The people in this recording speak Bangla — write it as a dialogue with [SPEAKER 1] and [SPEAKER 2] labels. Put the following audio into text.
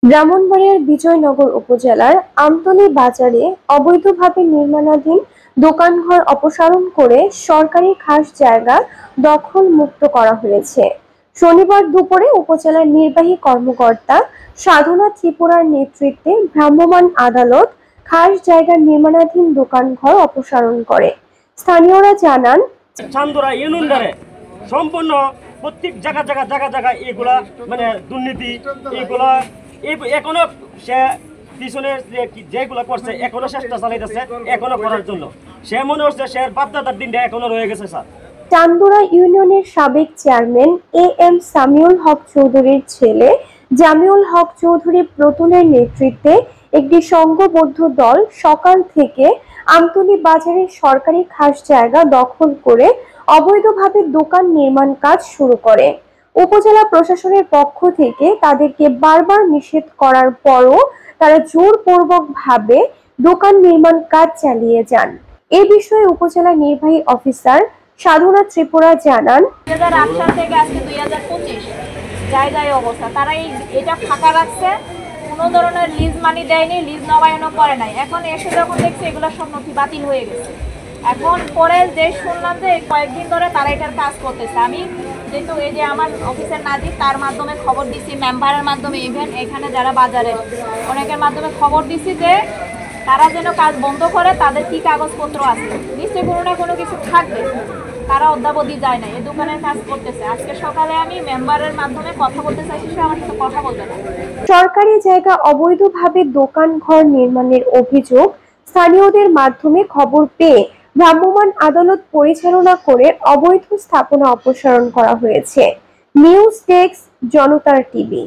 [SPEAKER 1] ব্রাহ্মণবাড়িয়ার বিজয়নগর উপজেলার আমতলী বাজারে অবৈধভাবে নির্মাণাধীন দোকানঘর অপসারণ করে সরকারি খাস জায়গা দখল মুক্ত করা হয়েছে। শনিবার দুপুরে উপজেলার নির্বাহী কর্মকর্তা সাধনা ত্রিপুরার নেতৃত্বে ভ্রাম্যমাণ আদালত খাস জায়গার নির্মাণাধীন দোকানঘর অপসারণ করে। স্থানীয়রা জানান,
[SPEAKER 2] চান্দুরা ইউনিয়নে সম্পূর্ণ প্রত্যেক জায়গা এগুলা মানে দুর্নীতি, এগুলা এখনো সে পিছনে যেগুলো করছে এখনো চেষ্টা চালাইতেছে এখনো করার জন্য। সে মনে হচ্ছে সে বাপদাদার দিনটা এখনো রয়ে গেছে। স্যার,
[SPEAKER 1] চান্দুরা ইউনিয়নের সাবেক চেয়ারম্যান এম সামিউল হক চৌধুরীর ছেলে জামিউল হক চৌধুরী প্রতুলের নেতৃত্বে একটি সংঘবদ্ধ দল সকাল থেকে আমতলী বাজারের সরকারি খাস জায়গা দখল করে অবৈধভাবে দোকান নির্মাণ কাজ শুরু করে। উপজেলা প্রশাসনের পক্ষ থেকে তাদেরকে বারবার নিষেধ করার পরও তারা জোরপূর্বকভাবে দোকান নির্মাণ কাজ চালিয়ে যান। এ বিষয়ে উপজেলা নির্বাহী অফিসার সাধনা ত্রিপুরা জানান,
[SPEAKER 3] 2008 সাল থেকে আজকে 2025 জায়গায় অবস্থা, তারা এটা ফাঁকা রাখছে, কোনো ধরনের লিজ মানি দেয়নি, লিজ নবায়নও করে নাই। এখন এসে যখন দেখছে এগুলো সব নথি বাতিল হয়ে গেছে। এখন পরে যে শুনলাম যে কয়েকদিন ধরে তারা এটার কাজ করতেছে। আমি যেহেতু এই যে আমার অফিসের নাজির, তার মাধ্যমে খবর দিছি, মেম্বারের মাধ্যমে, ইভেন এখানে যারা বাজারে অনেকের মাধ্যমে খবর দিছি যে তারা যেন কাজ বন্ধ করে, তাদের কি কাগজপত্র আছে, নিশ্চয়ই কোনো না কোনো কিছু থাকবে, তারা অদ্যাবধি যায় না, এই দোকানের কাজ করতেছে। আজকে সকালে আমি মেম্বারের মাধ্যমে কথা বলতে চাইছি, সে আমার সাথে কথা বলবে না।
[SPEAKER 1] সরকারি জায়গা অবৈধভাবে দোকান ঘর নির্মাণের অভিযোগ স্থানীয়দের মাধ্যমে খবর পেয়ে ভ্রাম্যমাণ আদালত পরিচালনা করে অবৈধ স্থাপনা অপসারণ করা হয়েছে। নিউজ ডেস্ক, জনতার টিভি।